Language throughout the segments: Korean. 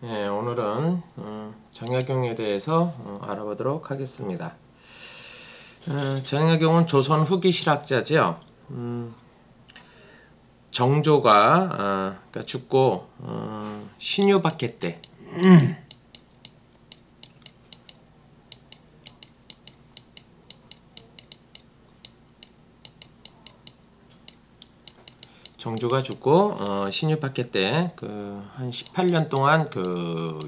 오늘은 정약용에 대해서 알아보도록 하겠습니다. 정약용은 조선 후기 실학자죠. 정조가 그러니까 죽고 신유박해 때 정조가 죽고 신유박해 때 한 18년 동안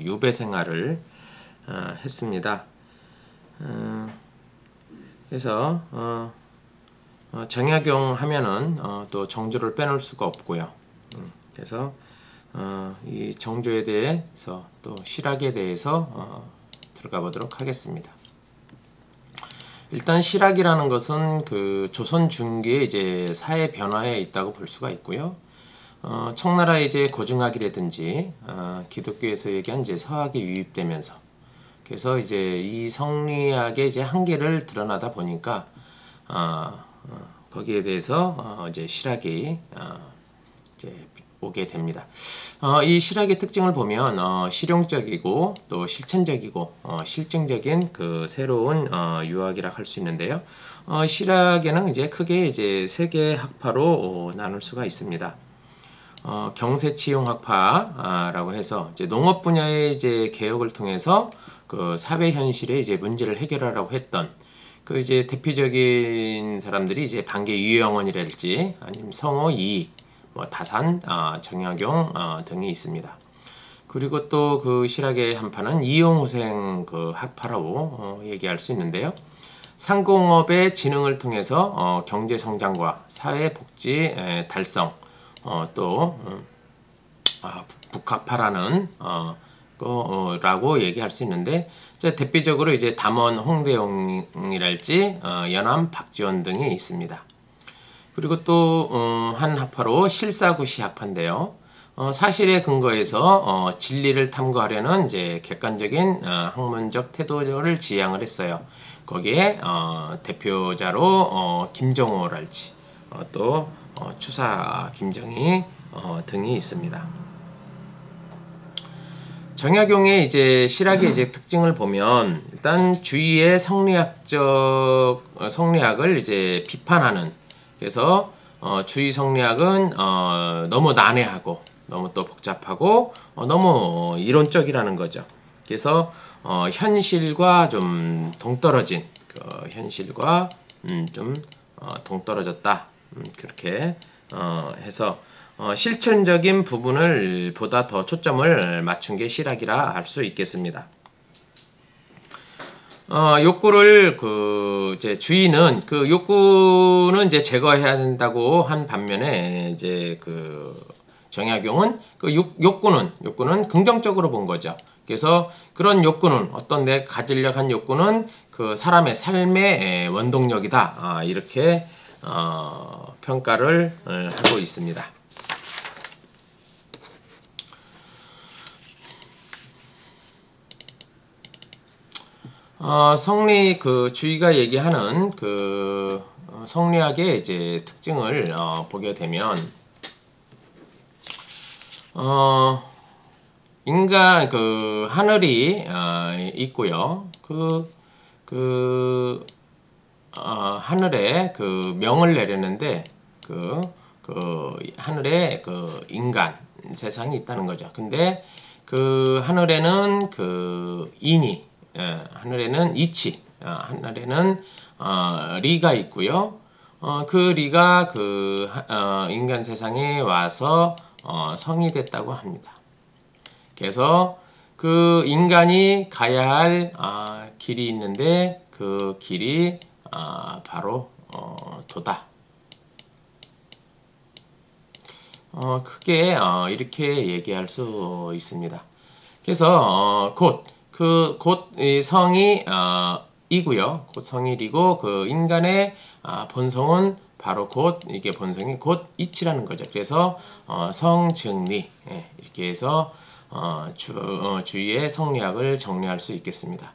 유배 생활을 했습니다. 그래서 정약용 하면은 또 정조를 빼놓을 수가 없고요. 그래서 이 정조에 대해서 또 실학에 대해서 들어가 보도록 하겠습니다. 일단 실학이라는 것은 조선 중기의 이제 사회 변화에 있다고 볼 수가 있고요. 청나라의 이제 고증학이라든지 기독교에서 얘기한 이제 서학이 유입되면서 그래서 이제 이 성리학의 이제 한계를 드러나다 보니까 거기에 대해서 이제 실학이 이제 오게 됩니다. 이 실학의 특징을 보면 실용적이고 또 실천적이고 실증적인 새로운 유학이라 할 수 있는데요. 실학에는 이제 크게 이제 세 개의 학파로 나눌 수가 있습니다. 경세치용학파라고 해서 이제 농업 분야의 이제 개혁을 통해서 사회 현실의 이제 문제를 해결하라고 했던 이제 대표적인 사람들이 이제 반개 유영원이랄지 아니면 성호 이익, 다산, 정약용 등이 있습니다. 그리고 또 실학의 한파는 이용후생 학파라고 얘기할 수 있는데요. 상공업의 진흥을 통해서 경제 성장과 사회 복지 달성, 또 북학파라는 라고 얘기할 수 있는데 대표적으로 이제 담원 홍대용이랄지 연암 박지원 등이 있습니다. 그리고 또 한 학파로 실사구시 학파인데요. 사실에 근거해서 진리를 탐구하려는 이제 객관적인 학문적 태도를 지향을 했어요. 거기에 대표자로 김정호랄지 또 추사 김정희 등이 있습니다. 정약용의 이제 실학의 이제 특징을 보면 일단 주위의 성리학을 이제 비판하는, 그래서 주위 성리학은 너무 난해하고 너무 또 복잡하고 너무 이론적이라는 거죠. 그래서 현실과 좀 동떨어진 현실과 좀 동떨어졌다, 그렇게 해서 실천적인 부분을 보다 더 초점을 맞춘 게 실학이라 할 수 있겠습니다. 욕구를 이제 주인은 욕구는 이제 제거해야 된다고 한 반면에 이제 정약용은 욕구는 긍정적으로 본 거죠. 그래서 그런 욕구는 내가 가지려고 한 욕구는 사람의 삶의 원동력이다, 이렇게 평가를 하고 있습니다. 성리 주의가 얘기하는 성리학의 이제 특징을 보게 되면 인간 하늘이 있고요. 하늘에 명을 내렸는데 하늘에 인간 세상이 있다는 거죠. 근데 하늘에는 인이, 하늘에는 이치, 하늘에는 리가 있고요. 리가 인간 세상에 와서 성이 됐다고 합니다. 그래서 인간이 가야 할 길이 있는데 그 길이 바로 도다. 크게 이렇게 얘기할 수 있습니다. 그래서 곧 이 성이 이고요. 곧 성일이고 인간의 본성은 바로 이게 본성이 곧 이치라는 거죠. 그래서 성증리, 이렇게 해서 주위의 성리학을 정리할 수 있겠습니다.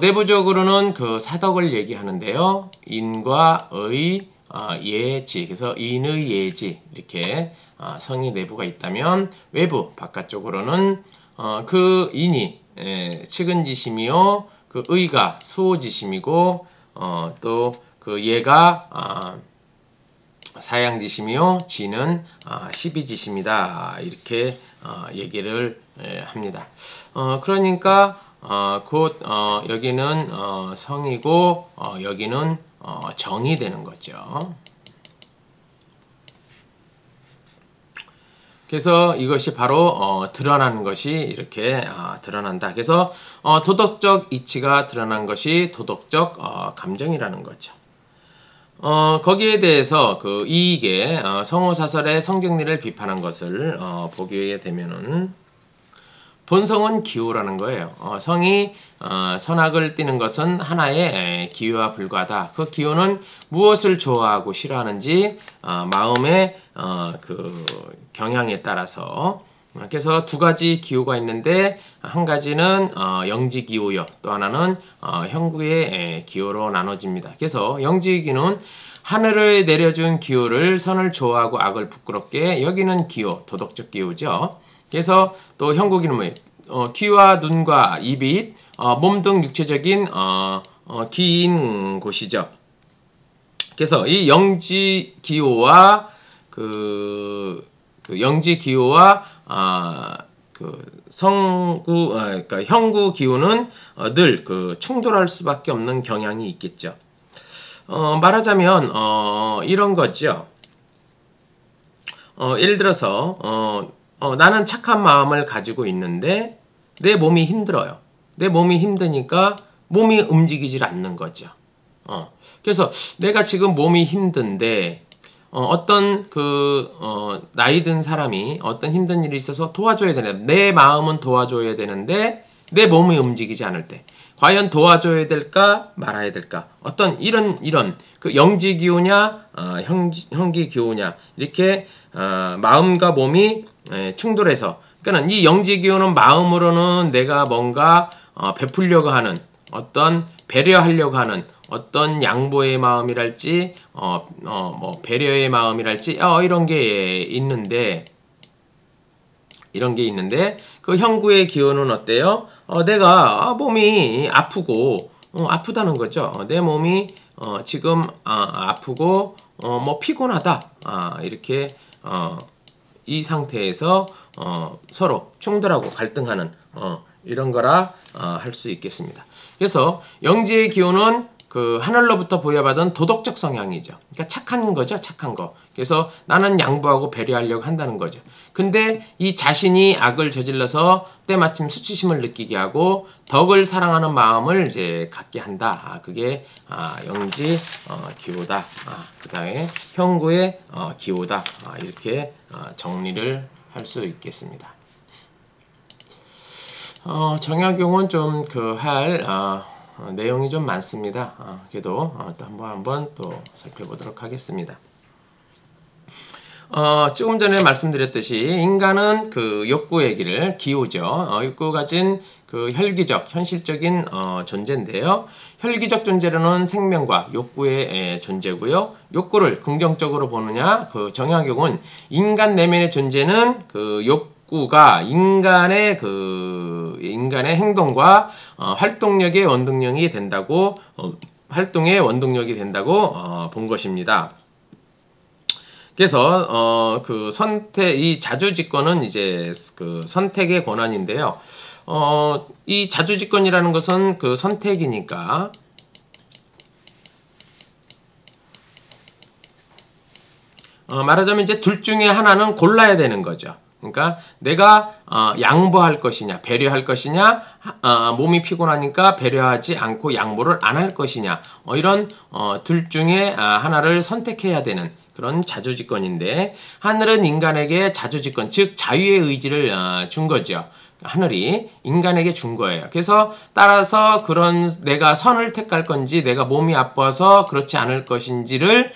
내부적으로는 사덕을 얘기하는데요. 인과 의, 예지, 그래서 인의 예지, 이렇게 성이 내부가 있다면 외부 바깥쪽으로는 그 인이 측은지심이요, 그 의가 수호지심이고, 또 그 얘가 사양지심이요, 지는 십이지심이다. 이렇게 얘기를 합니다. 그러니까 곧 여기는 성이고 여기는 정이 되는 거죠. 그래서 이것이 바로 드러나는 것이 이렇게 드러난다. 그래서 도덕적 이치가 드러난 것이 도덕적 감정이라는 거죠. 거기에 대해서 그 이익의 성호사설의 성경리를 비판한 것을 보게 되면은, 본성은 기호라는 거예요. 성이 선악을 띠는 것은 하나의 기호와 불과하다. 그 기호는 무엇을 좋아하고 싫어하는지 마음의 그 경향에 따라서, 그래서 두 가지 기호가 있는데, 한 가지는 영지 기호요, 또 하나는 형구의 기호로 나눠집니다. 그래서 영지 기호는 하늘을 내려준 기호를 선을 좋아하고 악을 부끄럽게 여기는 기호, 도덕적 기호죠. 그래서 또 형구기는 뭐예요? 귀와 눈과 입이 몸 등 육체적인 기인 곳이죠. 그래서 이 영지 기호와 그 영지 기호와 그 성구, 그러니까 형구 기호는 늘 그 충돌할 수밖에 없는 경향이 있겠죠. 말하자면 이런 거죠. 예를 들어서 나는 착한 마음을 가지고 있는데 내 몸이 힘들어요. 내 몸이 힘드니까 몸이 움직이질 않는 거죠. 그래서 내가 지금 몸이 힘든데 어떤 나이 든 사람이 어떤 힘든 일이 있어서 도와줘야 되는데, 내 마음은 도와줘야 되는데 내 몸이 움직이지 않을 때 과연 도와줘야 될까 말아야 될까, 어떤 이런 그 영지 기호냐 형기 기호냐, 이렇게 마음과 몸이 충돌해서, 그러니까 이 영지 기호는 마음으로는 내가 뭔가 베풀려고 하는, 어떤 배려하려고 하는 어떤 양보의 마음이랄지 뭐 배려의 마음이랄지 이런 게 있는데, 그 형구의 기호는 어때요? 내가 몸이 아프고 아프다는 거죠. 내 몸이 지금 아프고 뭐 피곤하다, 이렇게 이 상태에서 서로 충돌하고 갈등하는 이런 거라 할 수 있겠습니다. 그래서 영지의 기호는 그 하늘로부터 부여받은 도덕적 성향이죠. 그러니까 착한 거죠, 착한 거. 그래서 나는 양보하고 배려하려고 한다는 거죠. 근데 이 자신이 악을 저질러서 때마침 수치심을 느끼게 하고 덕을 사랑하는 마음을 이제 갖게 한다. 그게 영지 기호다. 그 다음에 형구의 기호다. 이렇게 정리를 할 수 있겠습니다. 정약용은 좀 내용이 좀 많습니다. 그래도 또 한번 또 살펴보도록 하겠습니다. 조금 전에 말씀드렸듯이 인간은 그 욕구 얘기를 기호죠. 욕구가 가진 그 혈기적, 현실적인 존재인데요. 혈기적 존재로는 생명과 욕구의 존재고요. 욕구를 긍정적으로 보느냐, 그 정약용은 인간 내면의 존재는 그 욕구가 인간의 행동과 활동력의 원동력이 된다고 활동의 원동력이 된다고 본 것입니다. 그래서 이 자주집권은 이제 그 선택의 권한인데요. 이 자주집권이라는 것은 그 선택이니까 말하자면 이제 둘 중에 하나는 골라야 되는 거죠. 그러니까 내가 양보할 것이냐, 배려할 것이냐, 몸이 피곤하니까 배려하지 않고 양보를 안 할 것이냐, 이런 둘 중에 하나를 선택해야 되는 그런 자주집권인데, 하늘은 인간에게 자주집권, 즉 자유의 의지를 준 거죠. 하늘이 인간에게 준 거예요. 그래서 따라서 내가 선을 택할 건지 내가 몸이 아파서 그렇지 않을 것인지를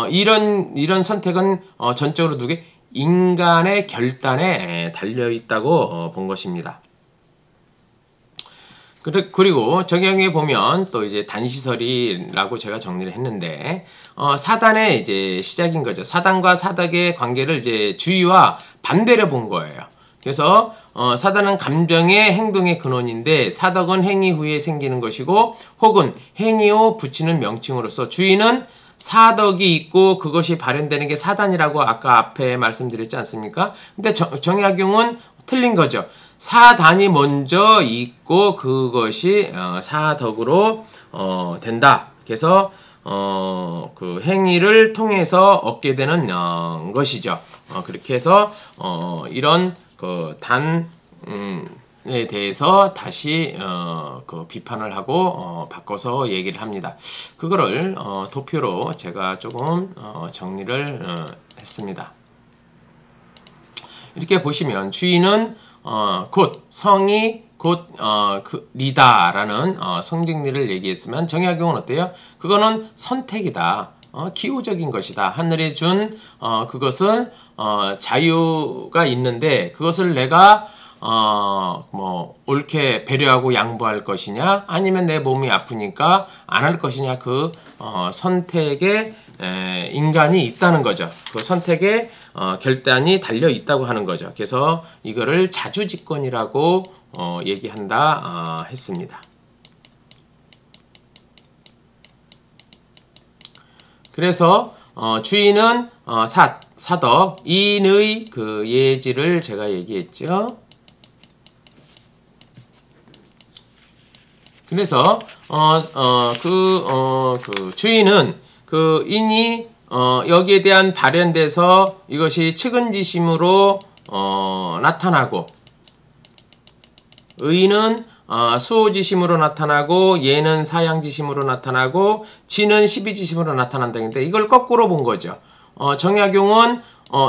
이런 선택은 전적으로 누구의 인간의 결단에 달려있다고 본 것입니다. 그리고 적용해 보면 또 이제 단시설이라고 제가 정리를 했는데, 사단의 이제 시작인 거죠. 사단과 사덕의 관계를 이제 주의와 반대로 본 거예요. 그래서 사단은 감정의 행동의 근원인데 사덕은 행위 후에 생기는 것이고 혹은 행위 후 붙이는 명칭으로서 주의는 사덕이 있고 그것이 발현되는 게 사단이라고 아까 앞에 말씀드렸지 않습니까? 근데 정약용은 틀린 거죠. 사단이 먼저 있고 그것이 사덕으로 된다. 그래서 그 행위를 통해서 얻게 되는 것이죠. 그렇게 해서 이런 그 단에 대해서 다시 그 비판을 하고 바꿔서 얘기를 합니다. 그거를 도표로 제가 조금 정리를 했습니다. 이렇게 보시면 주의는 곧 성이 곧 리다라는 성직리를 얘기했으면 정약용은 어때요? 그거는 선택이다. 기호적인 것이다. 하늘에 준 그것은 자유가 있는데 그것을 내가 뭐 옳게 배려하고 양보할 것이냐 아니면 내 몸이 아프니까 안 할 것이냐 그 선택에 인간이 있다는 거죠. 그 선택에 결단이 달려 있다고 하는 거죠. 그래서 이거를 자주집권이라고 얘기한다 했습니다. 그래서 주의는 사덕, 인의 그 예지를 제가 얘기했죠. 그래서 그 주의는 그 인이 여기에 대한 발현돼서 이것이 측은지심으로 나타나고 의는 수호지심으로 나타나고 예는 사양지심으로 나타나고 지는 시비지심으로 나타난다는데 이걸 거꾸로 본 거죠. 정약용은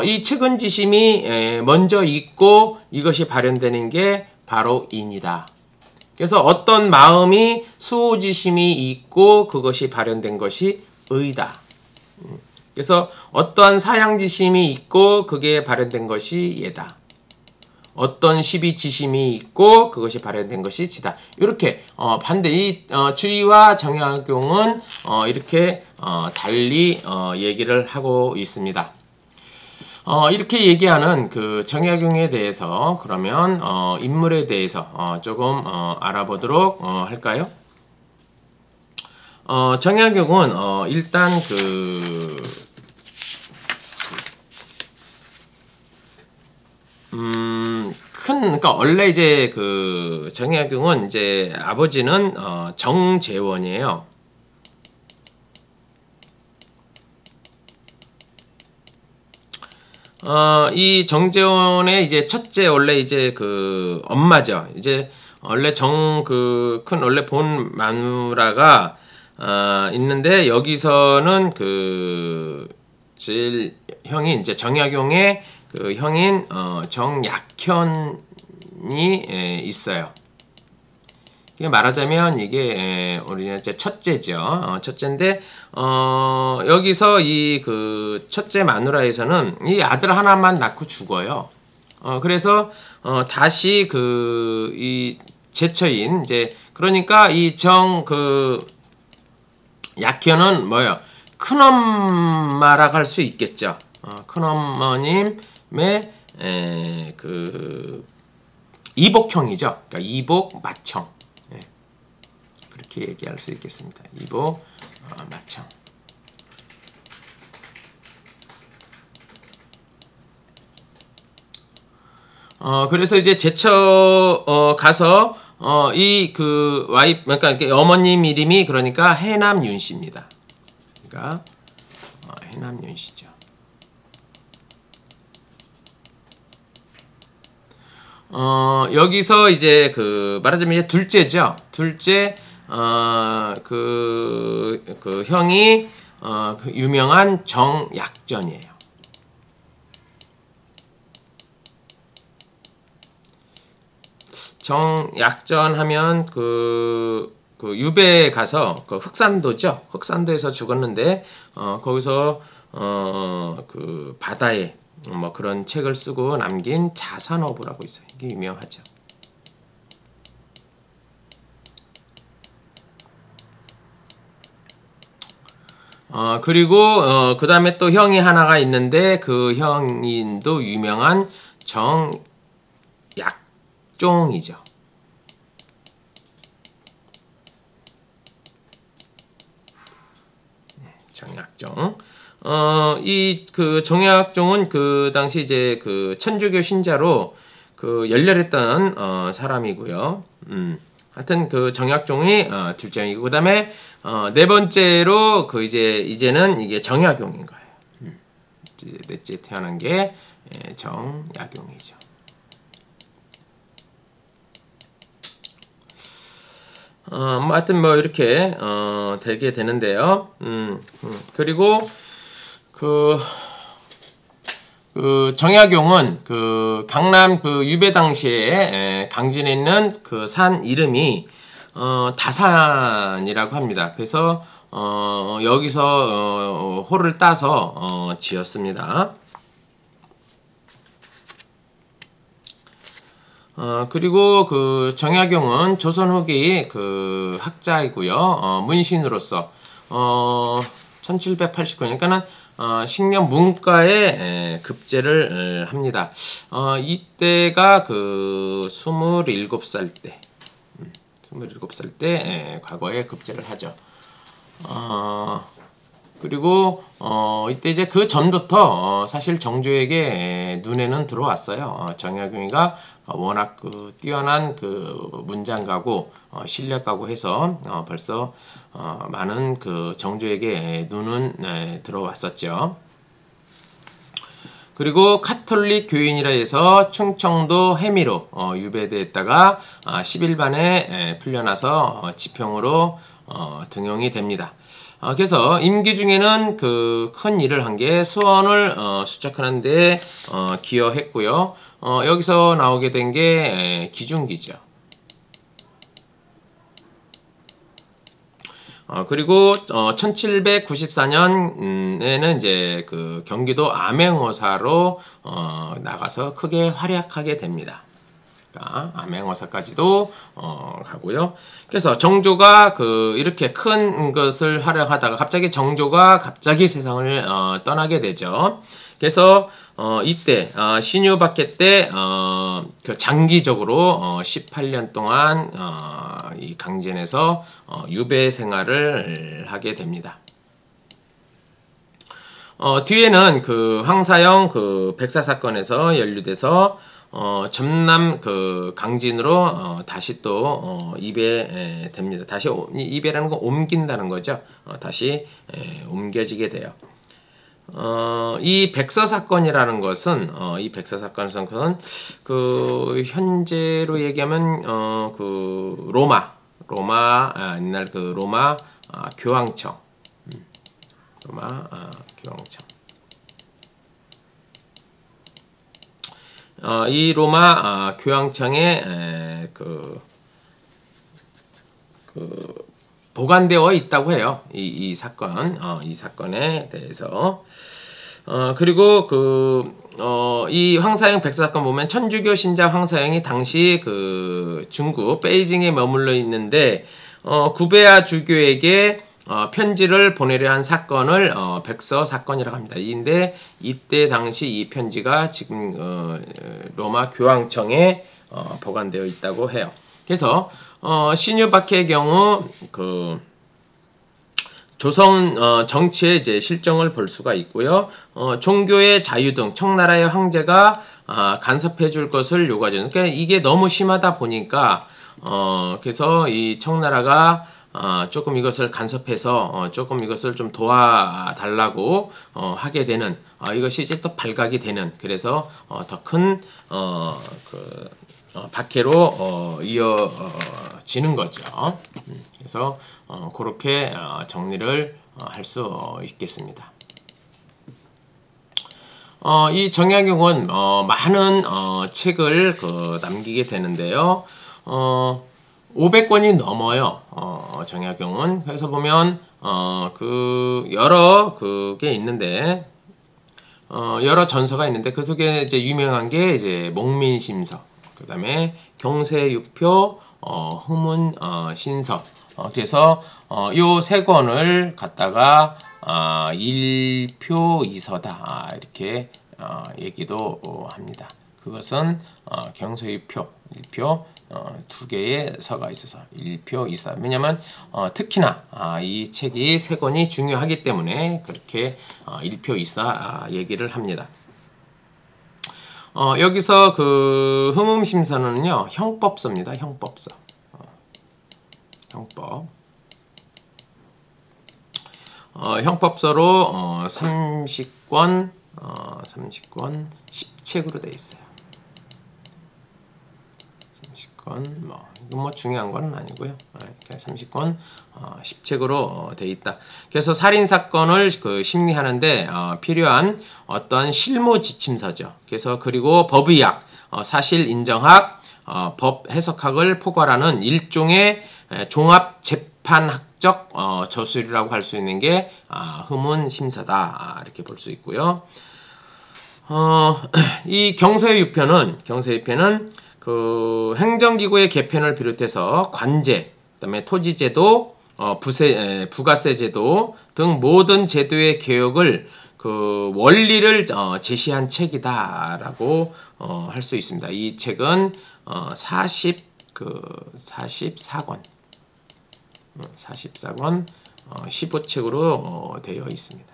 이 측은지심이 먼저 있고 이것이 발현되는 게 바로 인이다. 그래서 어떤 마음이 수호지심이 있고 그것이 발현된 것이 의다. 그래서 어떠한 사양지심이 있고 그게 발현된 것이 예다. 어떤 시비지심이 있고 그것이 발현된 것이 지다. 이렇게 반대 이 주의와 정약용은 이렇게 달리 얘기를 하고 있습니다. 이렇게 얘기하는 그 정약용에 대해서 그러면 인물에 대해서 조금 알아보도록 할까요? 정약용은 일단 그러니까 원래 이제 그 정약용은 이제 아버지는 정재원이에요. 이 정재원의 이제 첫째 원래 이제 그 엄마죠. 이제 원래 큰 원래 본 마누라가 있는데 여기서는 그 제일 형이 이제 정약용의 그 형인 정약현이 있어요. 말하자면 이게 우리 이제 첫째죠. 첫째인데 여기서 이 그 첫째 마누라에서는 이 아들 하나만 낳고 죽어요. 그래서 다시 그 이 제처인 이제 그러니까 이 약현은 뭐예요? 큰엄마라고 할 수 있겠죠. 큰어머님의 그 이복형이죠. 그러니까 이복 맏형. 그렇게 얘기할 수 있겠습니다. 이복 맏형. 그래서 이제 제처 가서 이 그 와이프 그러니까 어머님 이름이 그러니까 해남윤 씨입니다. 그러니까 해남윤 씨죠. 여기서 이제 그 말하자면 이제 둘째죠. 둘째 그 형이 그 유명한 정약전이에요. 정약전 하면 그 유배에 가서 그 흑산도죠. 흑산도에서 죽었는데 거기서 그 바다에 뭐 그런 책을 쓰고 남긴 자산어부라고 있어요. 이게 유명하죠. 그리고 그 다음에 또 형이 하나가 있는데 그 형인도 유명한 정약종이죠. 정약종. 이 그 정약종은 그 당시 이제 그 천주교 신자로 그 열렬했던 사람이고요. 하여튼 그 정약종이 둘째이고, 그다음에 네 번째로 그 이제는 이게 정약용인 거예요. 이제 넷째 태어난 게 정약용이죠. 뭐 하여튼 뭐 이렇게 되게 되는데요. 그리고 그 정약용은 그 강남 그 유배 당시에 강진에 있는 그 산 이름이 다산이라고 합니다. 그래서 여기서 호를 따서 지었습니다. 그리고 그 정약용은 조선 후기 그 학자이고요. 문신으로서 1789년, 그러니까는 식년 문과에 급제를 합니다. 이때가 그 27살 때, 27살 때 과거에 급제를 하죠. 그리고 이때 이제 그 전부터 사실 정조에게 눈에는 들어왔어요. 정약용이가 워낙 그 뛰어난 그 문장가고 실력가고 해서 벌써 많은 그 정조에게 눈은 들어왔었죠. 그리고 카톨릭 교인이라 해서 충청도 해미로 유배됐다가 11반에 풀려나서 지평으로 등용이 됩니다. 그래서 임기 중에는 그 큰 일을 한 게 수원을 수척하는 데 기여했고요. 여기서 나오게 된 게 기중기죠. 그리고 1794년에는 이제 그 경기도 암행어사로 나가서 크게 활약하게 됩니다. 암행어사까지도 가고요. 그래서 정조가 그 이렇게 큰 것을 활약하다가 갑자기 정조가 세상을 떠나게 되죠. 그래서 이때 신유박해 때 그 장기적으로 18년 동안 이 강진에서 유배 생활을 하게 됩니다. 뒤에는 그 황사영 그 백사 사건에서 연루돼서 전남 그 강진으로 다시 또 입예됩니다. 다시 입예라는 건 옮긴다는 거죠. 다시 옮겨지게 돼요. 이 백서 사건이라는 것은 이 백서 사건은 그 현재로 얘기하면 그 로마 옛날 그 로마 교황청 교황청 이 로마 교황청에 그 보관되어 있다고 해요. 이 사건에 대해서. 그리고 이 황사영 백서 사건 보면 천주교 신자 황사영이 당시 그 중국 베이징에 머물러 있는데 구베아 주교에게 편지를 보내려 한 사건을 백서 사건이라고 합니다. 근데 이때 당시 이 편지가 지금 로마 교황청에 보관되어 있다고 해요. 그래서 신유박해의 경우 그 조선 정치의 이제 실정을 볼 수가 있고요. 종교의 자유 등 청나라의 황제가 간섭해 줄 것을 요구하죠. 그러니까 이게 너무 심하다 보니까 그래서 이 청나라가 조금 이것을 간섭해서 조금 이것을 좀 도와달라고 하게 되는 이것이 이제 또 발각이 되는, 그래서 더 큰 박해로 이어지는 거죠. 그래서 그렇게 정리를 할 수 있겠습니다. 이 정약용은 많은 책을 남기게 되는데요. 500권이 넘어요. 정약용은. 그래서 보면 그 여러 그게 있는데 여러 전서가 있는데 그 속에 이제 유명한 게 이제 목민심서, 그다음에 경세유표, 후문 신서. 그래서 요 세 권을 갖다가 일표이서다 이렇게 얘기도 합니다. 그것은 경서유표 1표 2개의 서가 있어서 1표 2사. 왜냐면 특히나 이 책이 3권이 중요하기 때문에 그렇게 1표 2사 얘기를 합니다. 여기서 그 흥음심서는요 형법서입니다. 형법서. 형법. 형법서로 30권 10책으로 되어 있어요. 30권 이건 뭐 중요한 건 아니고요. 30권 10책으로 되어 있다. 그래서 살인 사건을 그 심리하는데 필요한 어떤 실무 지침서죠. 그래서 그리고 법의학, 사실 인정학, 법 해석학을 포괄하는 일종의 종합 재판학적 저술이라고 할 수 있는 게 흥문심서다 이렇게 볼 수 있고요. 이 경서유표는 그 행정기구의 개편을 비롯해서 관제, 그다음에 토지제도, 부가세제도 등 모든 제도의 개혁을 그 원리를 제시한 책이다라고 할 수 있습니다. 이 책은 44권 15책으로 되어 있습니다.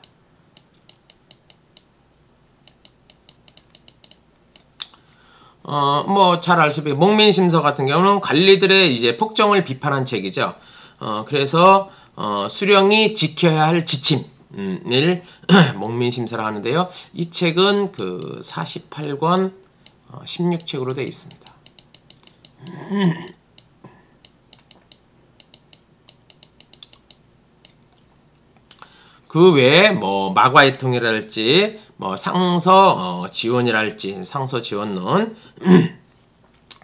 뭐 잘 아시다시피 목민심서 같은 경우는 관리들의 이제 폭정을 비판한 책이죠. 그래서 수령이 지켜야 할 지침을 목민심서라 하는데요. 이 책은 그 48권 16책으로 되어 있습니다. 그 외에 뭐 마과의통이랄지 뭐 상서 지원이랄지 상서 지원론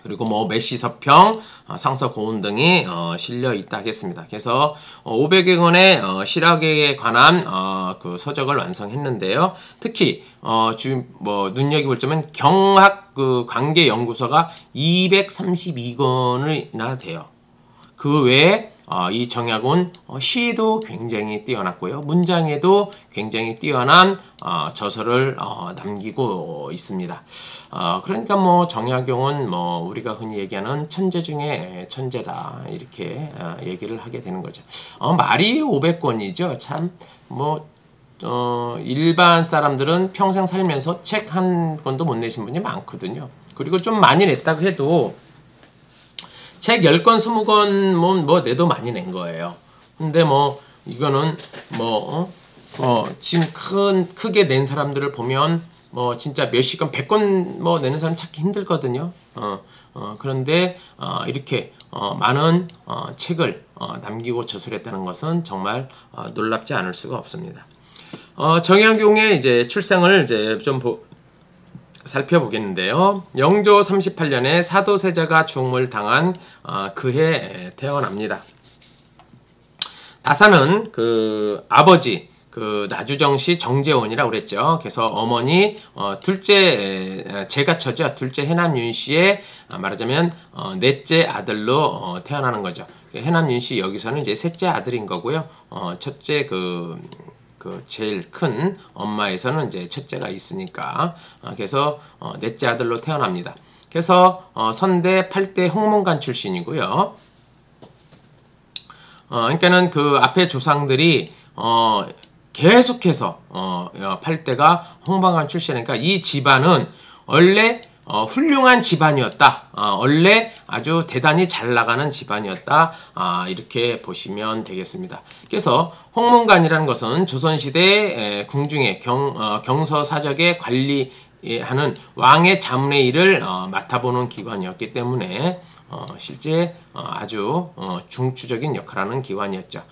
그리고 뭐 메시서평, 상서 고운 등이 실려 있다 하겠습니다. 그래서 500여 권의 실학에 관한 그 서적을 완성했는데요. 특히 지금 뭐 눈여겨볼 점은 경학 그 관계 연구서가 232권이나 돼요. 그 외에 이 정약은 시도 굉장히 뛰어났고요. 문장에도 굉장히 뛰어난 저서를 남기고 있습니다. 그러니까 뭐 정약용은 뭐 우리가 흔히 얘기하는 천재 중에 천재다 이렇게 얘기를 하게 되는 거죠. 말이 500권이죠. 참 뭐 일반 사람들은 평생 살면서 책 한 권도 못 내신 분이 많거든요. 그리고 좀 많이 냈다고 해도 책 10권, 20권 뭐 내도 많이 낸 거예요. 근데 뭐 이거는 뭐 지금 크게 낸 사람들을 보면 뭐 진짜 몇십 권, 100권 뭐 내는 사람 찾기 힘들거든요. 그런데 이렇게 많은 책을 남기고 저술했다는 것은 정말 놀랍지 않을 수가 없습니다. 정약용의 이제 출생을 이제 좀 살펴보겠는데요. 영조 38년에 사도세자가 죽음을 당한 그해 태어납니다. 다사는 그 아버지 그 나주정씨 정재원이라고 그랬죠. 그래서 어머니 둘째 제가처죠. 둘째 해남윤씨의 말하자면 넷째 아들로 태어나는 거죠. 해남윤씨 여기서는 이제 셋째 아들인 거고요. 첫째 그 제일 큰 엄마에서는 이제 첫째가 있으니까 그래서 넷째 아들로 태어납니다. 그래서 선대 8대 홍문관 출신이고요. 그러니까는 그 앞에 조상들이 계속해서 8대가 홍문관 출신이니까 이 집안은 원래 훌륭한 집안이었다. 원래 아주 대단히 잘 나가는 집안이었다. 이렇게 보시면 되겠습니다. 그래서 홍문관이라는 것은 조선시대 궁중의 경서사적의 관리하는 왕의 자문의 일을 맡아보는 기관이었기 때문에 실제 아주 중추적인 역할을 하는 기관이었죠.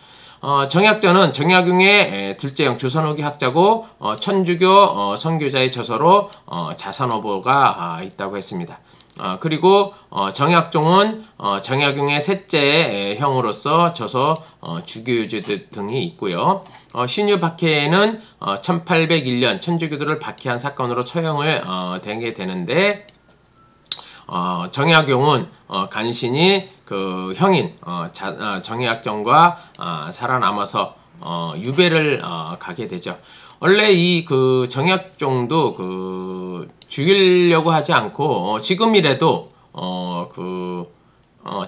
정약전은 정약용의 둘째 형 조선후기 학자고 천주교 선교자의 저서로 자선어보가 있다고 했습니다. 그리고 정약종은 정약용의 셋째 형으로서 저서 주교유주 등이 있고요. 신유박해는 1801년 천주교들을 박해한 사건으로 처형을 되게 되는데 정약용은 간신히 그 형인 정약전과 살아남아서 유배를 가게 되죠. 원래 이 그 정약종도 그 죽이려고 하지 않고 지금이라도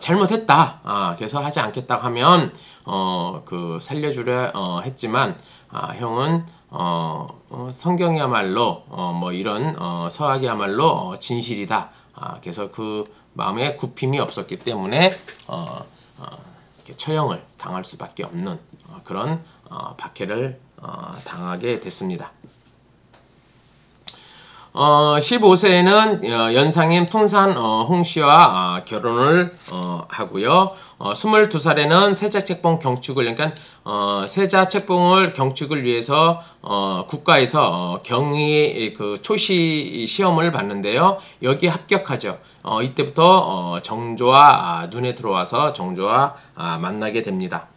잘못했다. 그래서 하지 않겠다 하면 살려주려 했지만 형은 성경이야말로 뭐 이런 서학이야말로 진실이다. 그래서 그 마음에 굽힘이 없었기 때문에 이렇게 처형을 당할 수밖에 없는 그런 박해를 당하게 됐습니다. 15세에는 연상인 풍산 홍씨와 결혼을 하고요. 22살에는 세자책봉 경축을, 그러니까 세자책봉을 경축을 위해서 국가에서 경위 초시 시험을 봤는데요. 여기에 합격하죠. 이때부터 정조와 눈에 들어와서 정조와 만나게 됩니다.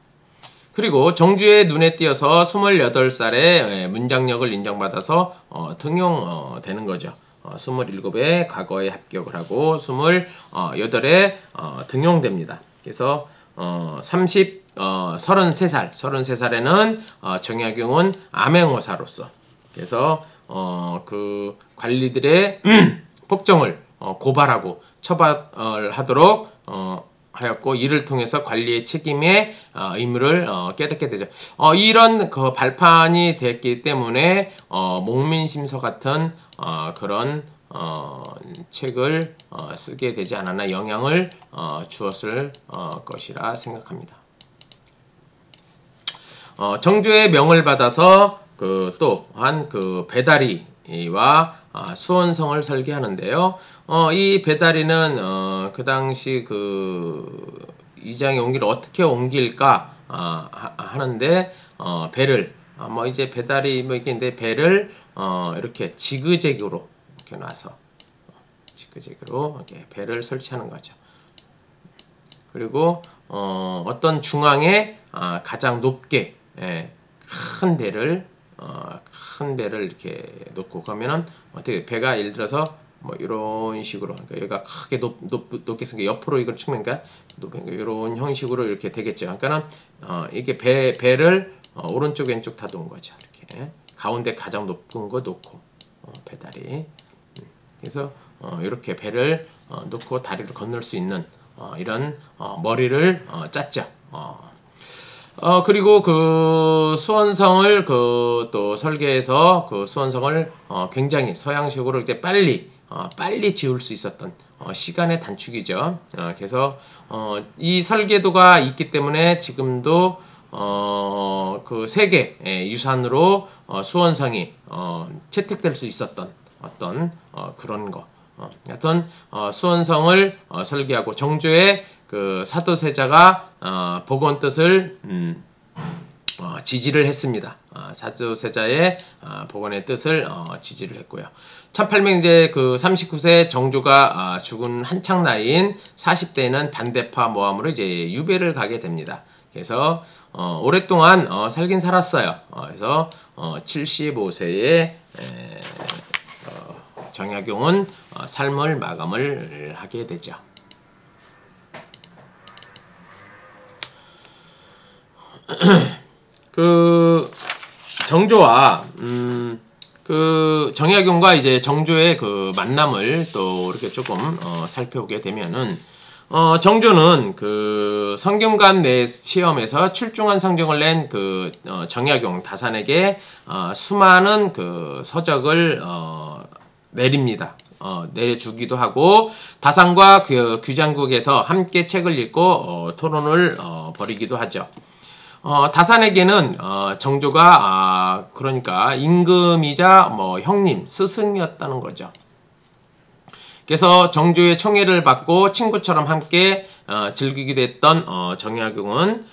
그리고 정조의 눈에 띄어서 28살에 문장력을 인정받아서 등용되는 거죠. 27에 과거에 합격을 하고 28에 등용됩니다. 그래서 33살에는 정약용은 암행어사로서, 그래서 그 관리들의 폭정을 고발하고 처벌하도록 하였고, 이를 통해서 관리의 책임의 의무를 깨닫게 되죠. 이런 그 발판이 됐기 때문에 목민심서 같은 그런 책을 쓰게 되지 않았나, 영향을 주었을 것이라 생각합니다. 정조의 명을 받아서 또한 배다리와 수원성을 설계하는데요. 이 배다리는 그 당시 이장의 옹기를 어떻게 옮길까 하는데, 배를 뭐 이제 배다리 뭐 이게 배를 이렇게 지그재그로 이렇게 놔서 지그재그로 이렇게 배를 설치하는 거죠. 그리고 어떤 중앙에 가장 높게 큰 배를 이렇게 놓고, 그러면은 어떻게 배가 예를 들어서 뭐 이런 식으로, 그러니까 여기가 크게 높게 생겨 옆으로 이걸 측면가 이런 형식으로 이렇게 되겠죠. 그러니까는 이게 배를 오른쪽 왼쪽 다 놓은 거죠. 이렇게 가운데 가장 높은 거 놓고 배다리. 그래서 이렇게 배를 놓고 다리를 건널 수 있는 이런 머리를 짰죠. 그리고 그 수원성을 또 설계해서 그 수원성을 굉장히 서양식으로 이제 빨리 지을 수 있었던 시간의 단축이죠. 그래서 이 설계도가 있기 때문에 지금도 그 세계 유산으로 수원성이 채택될 수 있었던 어떤 그런 거. 하여튼 수원성을 설계하고 정조의 그 사도세자가 복원 뜻을 지지를 했습니다. 사도세자의 복원의 뜻을 지지를 했고요. 1800 그 39세 정조가 죽은 한창 나이인 40대에는 반대파 모함으로 이제 유배를 가게 됩니다. 그래서 오랫동안 살긴 살았어요. 그래서 75세에 정약용은 삶을 마감을 하게 되죠. 그 정조와 그 정약용과 이제 정조의 그 만남을 또 이렇게 조금 살펴보게 되면은, 정조는 그 성균관 내 시험에서 출중한 성적을 낸 그 정약용 다산에게 수많은 그 서적을 내립니다. 내려주기도 하고, 다산과 그 규장국에서 함께 책을 읽고 토론을 벌이기도 하죠. 다산에게는 정조가 그러니까 임금이자 뭐 형님, 스승이었다는 거죠. 그래서 정조의 청애를 받고 친구처럼 함께 즐기기도 했던 정약용은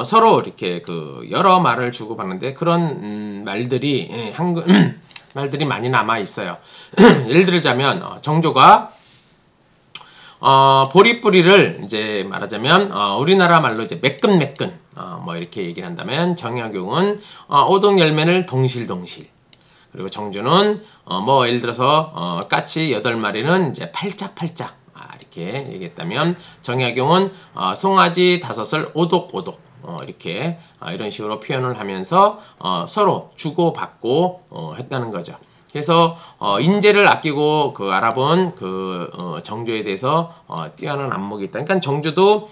서로 이렇게 그 여러 말을 주고받는데, 그런 말들이 말들이 많이 남아 있어요. 예를 들자면 정조가 보리뿌리를 이제 말하자면 우리나라 말로 이제 매끈매끈 뭐 이렇게 얘기를 한다면, 정약용은 오동 열매를 동실동실, 그리고 정조는 뭐 예를 들어서 까치 8마리는 이제 팔짝팔짝 이렇게 얘기했다면, 정약용은 송아지 5을 오독오독 이렇게 이런 식으로 표현을 하면서 서로 주고받고 했다는 거죠. 그래서 인재를 아끼고 그 알아본 그 정조에 대해서 뛰어난 안목이 있다. 그러니까 정조도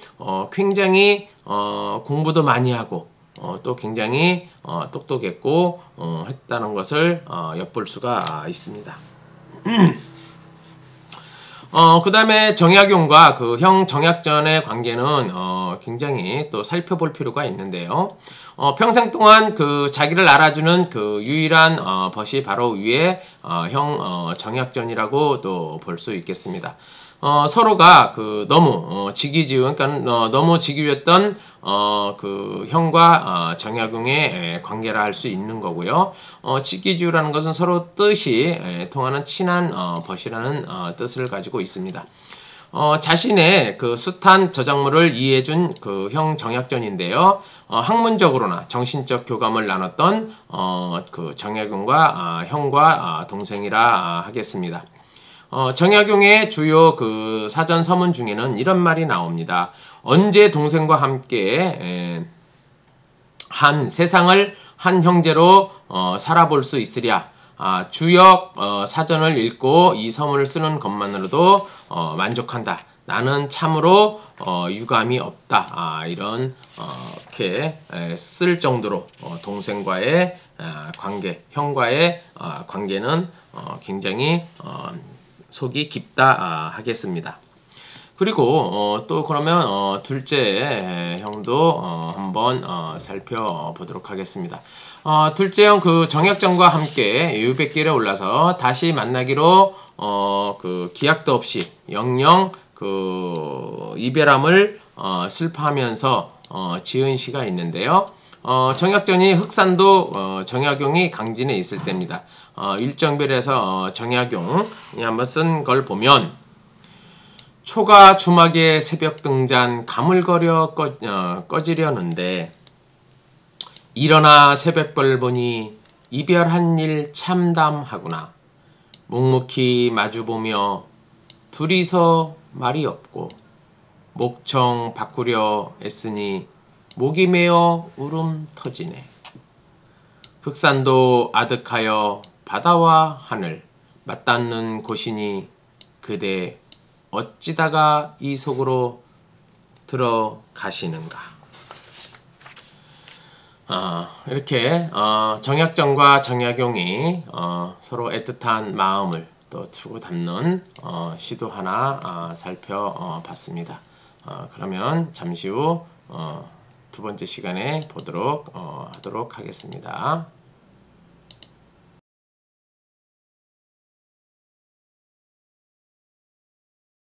굉장히 공부도 많이 하고 또 굉장히 똑똑했고 했다는 것을 엿볼 수가 있습니다. 그 다음에 정약용과 그 형 정약전의 관계는 굉장히 또 살펴볼 필요가 있는데요. 평생 동안 그 자기를 알아주는 그 유일한 벗이 바로 위에 형 정약전이라고 또 볼 수 있겠습니다. 서로가 그 너무 직위지은 그러니까 너무 직위였던 그 형과 정약용의 관계라 할 수 있는 거고요. 직위주라는 것은 서로 뜻이 통하는 친한 벗이라는 뜻을 가지고 있습니다. 자신의 그 숱한 저작물을 이해해준 그 형 정약전인데요. 학문적으로나 정신적 교감을 나눴던 그 정약용과 형과 동생이라 하겠습니다. 정약용의 주요 그 사전 서문 중에는 이런 말이 나옵니다. 언제 동생과 함께 한 세상을 한 형제로 살아볼 수 있으랴. 주역 사전을 읽고 이 서문을 쓰는 것만으로도 만족한다. 나는 참으로 유감이 없다. 이렇게 쓸 정도로 동생과의 관계, 형과의 관계는 굉장히 속이 깊다 하겠습니다. 그리고 또 그러면 둘째 형도 한번 살펴보도록 하겠습니다. 둘째 형 그 정약전과 함께 유백길에 올라서 다시 만나기로 그 기약도 없이 영영 그 이별함을 슬퍼하면서 지은 시가 있는데요. 정약전이 흑산도 정약용이 강진에 있을 때입니다. 일정별에서 정약용이 한번 쓴 걸 보면 초가 주막에 새벽 등잔 가물거려 꺼지려는데 일어나 새벽별 보니 이별한 일 참담하구나. 묵묵히 마주보며 둘이서 말이 없고 목청 바꾸려 애쓰니 목이 메어 울음 터지네. 흑산도 아득하여 바다와 하늘 맞닿는 곳이니 그대 어찌다가 이 속으로 들어가시는가. 이렇게 정약전과 정약용이 서로 애틋한 마음을 또 주고 담는 시도 하나 살펴봤습니다. 그러면 잠시 후 두 번째 시간에 보도록 하도록 하겠습니다.